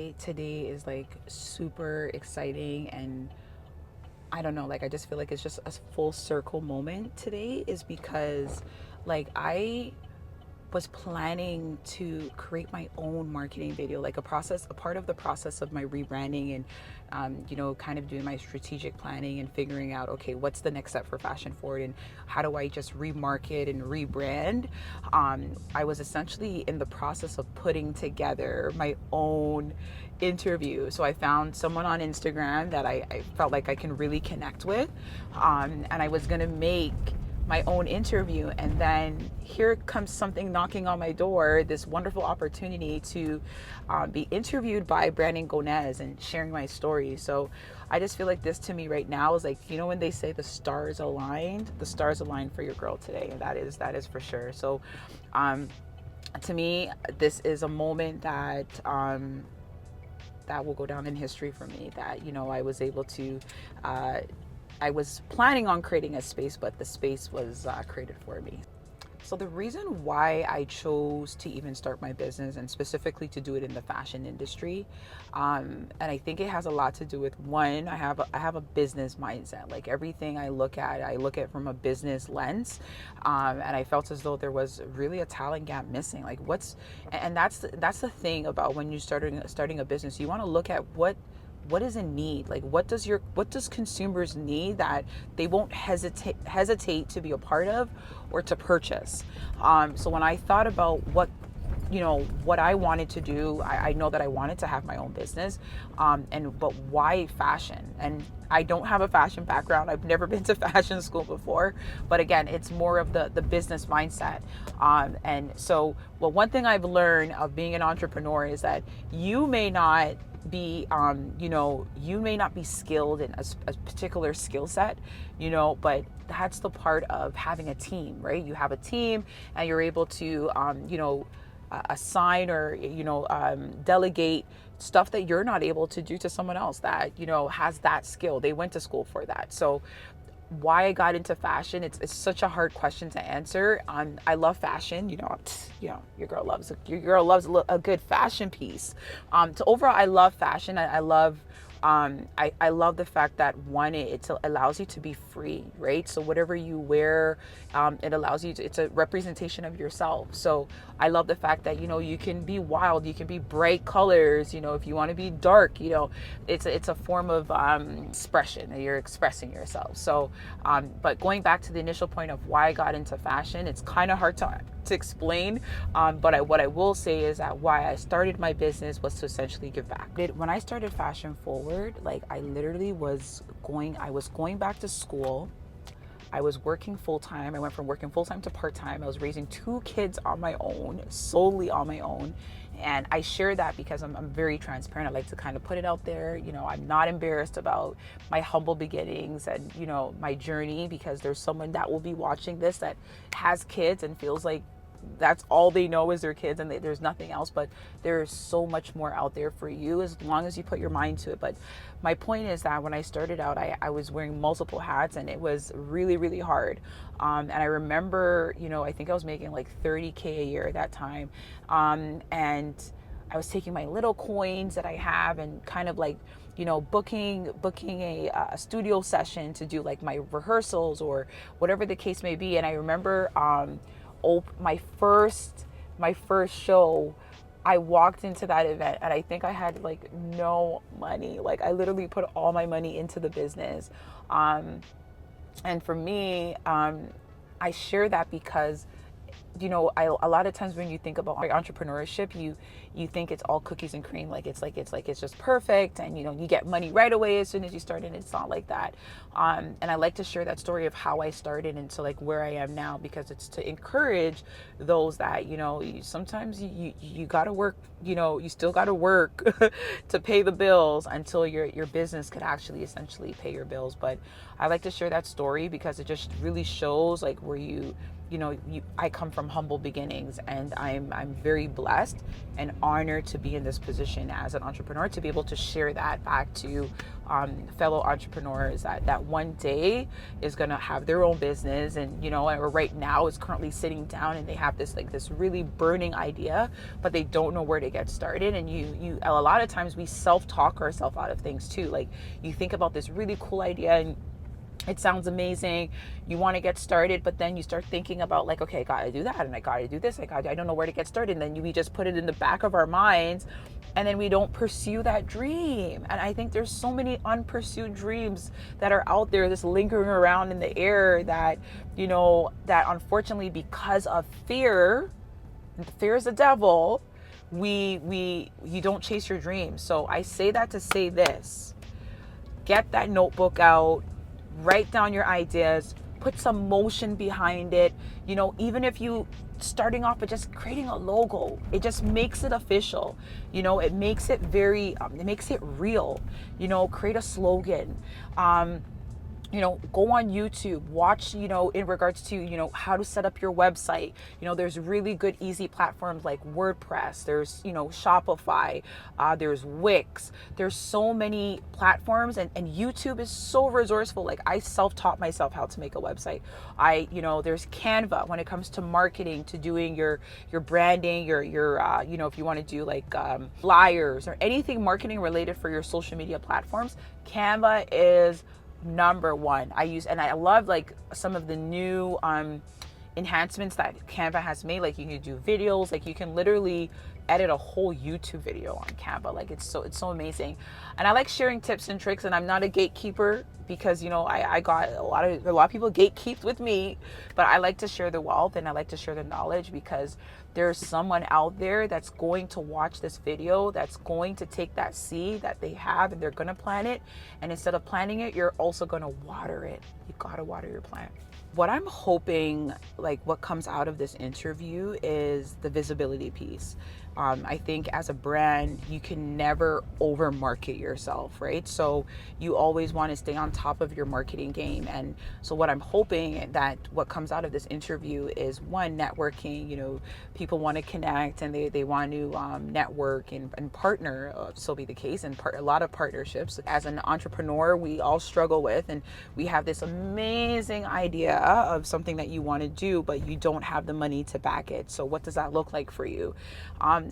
why today is like super exciting, and I don't know, like I just feel like it's just a full circle moment today, is because like I was planning to create my own marketing video, like a part of the process of my rebranding, and kind of doing my strategic planning and figuring out, okay, what's the next step for Fashion Forward, and how do I just remarket and rebrand. I was essentially in the process of putting together my own interview. So I found someone on Instagram that I felt like I can really connect with, and I was gonna make my own interview. And then here comes something knocking on my door, this wonderful opportunity to be interviewed by branding GONEZ and sharing my story. So I just feel like this to me right now is like, when they say the stars aligned for your girl today, and that is for sure. So to me, this is a moment that will go down in history for me, that I was able to I was planning on creating a space, but the space was created for me. So the reason why I chose to even start my business, and specifically to do it in the fashion industry, and I think it has a lot to do with, one, I have a business mindset. Like everything I look at from a business lens, and I felt as though there was really a talent gap missing. Like and that's the thing about when you starting a business. You want to look at what is in need. Like what does consumers need that they won't hesitate to be a part of or to purchase. So when I thought about what I wanted to do, I know that I wanted to have my own business, but why fashion? And I don't have a fashion background. I've never been to fashion school before, but again, it's more of the business mindset. And so, well, one thing I've learned of being an entrepreneur is that you may not be you may not be skilled in a particular skill set, but that's the part of having a team, right? You have a team, and you're able to assign or delegate stuff that you're not able to do to someone else that has that skill. They went to school for that. So why I got into fashion, it's such a hard question to answer. I love fashion. Your girl loves a good fashion piece. So overall, I love fashion. I love I love the fact that, one, it allows you to be free, right? So whatever you wear, it allows you to, it's a representation of yourself. So I love the fact that, you can be wild, you can be bright colors, if you want to be dark, it's a form of expression, that you're expressing yourself. So, but going back to the initial point of why I got into fashion, it's kind of hard to explain, but what I will say is that why I started my business was to essentially give back. When I started Fashion Forward, like I literally was going back to school. I was working full-time. I went from working full-time to part-time. I was raising 2 kids on my own, solely on my own. And I share that because I'm very transparent. I like to kind of put it out there. I'm not embarrassed about my humble beginnings and, my journey, because there's someone that will be watching this that has kids and feels like that's all they know is their kids, and there's nothing else. But there's so much more out there for you as long as you put your mind to it. But my point is that when I started out, I was wearing multiple hats, and it was really, really hard. And I remember, I think I was making like $30K a year at that time. And I was taking my little coins that I have and kind of like, booking a studio session to do like my rehearsals or whatever the case may be. And I remember, my first show, I walked into that event and I think I had like no money. Like I literally put all my money into the business. And for me, I share that because a lot of times when you think about entrepreneurship, you think it's all cookies and cream, like it's just perfect, and you get money right away as soon as you start, and it's not like that. And I like to share that story of how I started into like where I am now, because it's to encourage those that sometimes you gotta work, you still gotta work to pay the bills until your business could actually essentially pay your bills. But I like to share that story because it just really shows like where you I come from humble beginnings, and I'm very blessed and honored to be in this position as an entrepreneur, to be able to share that back to fellow entrepreneurs that one day is going to have their own business, and or right now is currently sitting down and they have this really burning idea, but they don't know where to get started. And you a lot of times we self-talk ourselves out of things too. Like, you think about this really cool idea and it sounds amazing, you want to get started, but then you start thinking about, like, okay, I gotta do that, and I gotta do this, I don't know where to get started. And then we just put it in the back of our minds, and then we don't pursue that dream. And I think there's so many unpursued dreams that are out there just lingering around in the air, that that unfortunately, because of fear is the devil, you don't chase your dreams. So I say that to say this: get that notebook out, write down your ideas, put some motion behind it. Even if you starting off with just creating a logo, it just makes it official. It makes it it makes it real. Create a slogan. Go on YouTube, watch, in regards to, how to set up your website. There's really good, easy platforms like WordPress. There's, Shopify. There's Wix. There's so many platforms, and YouTube is so resourceful. Like, I self-taught myself how to make a website. There's Canva when it comes to marketing, to doing your branding, your if you want to do like flyers or anything marketing related for your social media platforms, Canva is number one. I love like some of the new enhancements that Canva has made. Like, you can do videos, like you can literally edit a whole YouTube video on Canva. Like, it's so amazing. And I like sharing tips and tricks, and I'm not a gatekeeper, because I got a lot of people gatekeeped with me, but I like to share the wealth, and I like to share the knowledge, because there's someone out there that's going to watch this video, that's going to take that seed that they have, and they're going to plant it. And instead of planting it, you're also going to water it. You got to water your plant. What I'm hoping, like, what comes out of this interview is the visibility piece. I think as a brand, you can never over market yourself, right? So you always want to stay on top of your marketing game. And so what I'm hoping that what comes out of this interview is, one, networking. People want to connect, and they want to network and partner, so be the case, and a lot of partnerships. As an entrepreneur, we all struggle with, and we have this amazing idea of something that you want to do, but you don't have the money to back it. So what does that look like for you?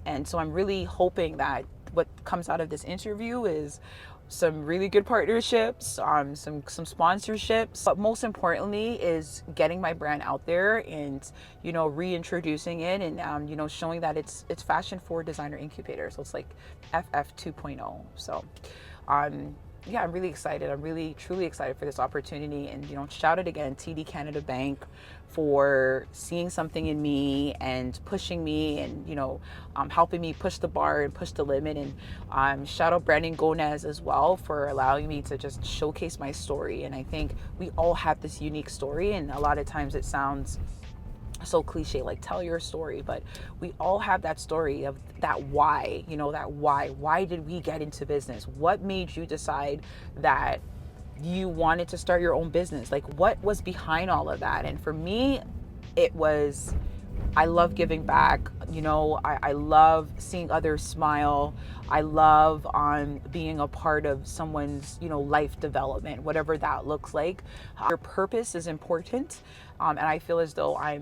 And so I'm really hoping that what comes out of this interview is some really good partnerships, some sponsorships, but most importantly is getting my brand out there and reintroducing it, and showing that it's fashion for designer incubator. So it's like FF 2.0. So yeah, I'm really excited. I'm really truly excited for this opportunity. And shout out again TD Canada Bank for seeing something in me and pushing me, and helping me push the bar and push the limit. And shout out Brandon GONEZ as well for allowing me to just showcase my story. And I think we all have this unique story, and a lot of times it sounds so cliche, like tell your story, but we all have that story of that why. Why did we get into business? What made you decide that you wanted to start your own business? Like, what was behind all of that? And for me, it was, I love giving back. I love seeing others smile. I love being a part of someone's life development, whatever that looks like. Your purpose is important, and I feel as though I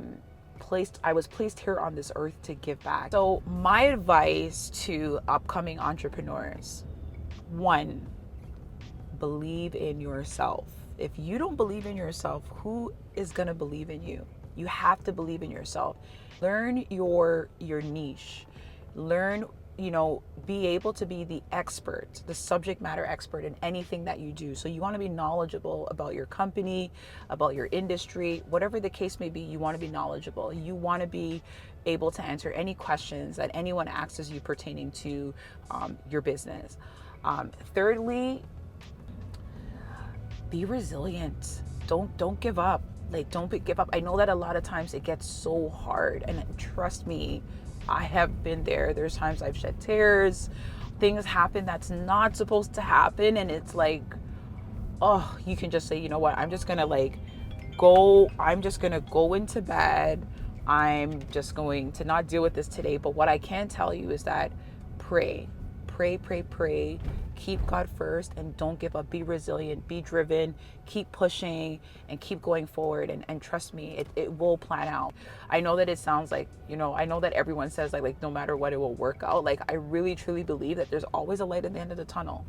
was placed here on this earth to give back. So my advice to upcoming entrepreneurs: one, believe in yourself. If you don't believe in yourself, who is going to believe in you? You have to believe in yourself. Learn your niche. Learn, be able to be the expert, the subject matter expert in anything that you do. So you want to be knowledgeable about your company, about your industry, whatever the case may be. You want to be knowledgeable. You want to be able to answer any questions that anyone asks you pertaining to your business. Thirdly, be resilient. Don't give up. Don't give up. I know that a lot of times it gets so hard, and trust me, I have been there. There's times I've shed tears. Things happen that's not supposed to happen, and it's like, oh, you can just say, you know what? I'm just gonna I'm just going to go into bed. I'm just going to not deal with this today. But what I can tell you is that pray, pray, pray, pray. Keep God first and don't give up. Be resilient, be driven, keep pushing and keep going forward. And trust me, it will plan out. I know that it sounds like, I know that everyone says like no matter what, it will work out. Like I really, truly believe that there's always a light at the end of the tunnel.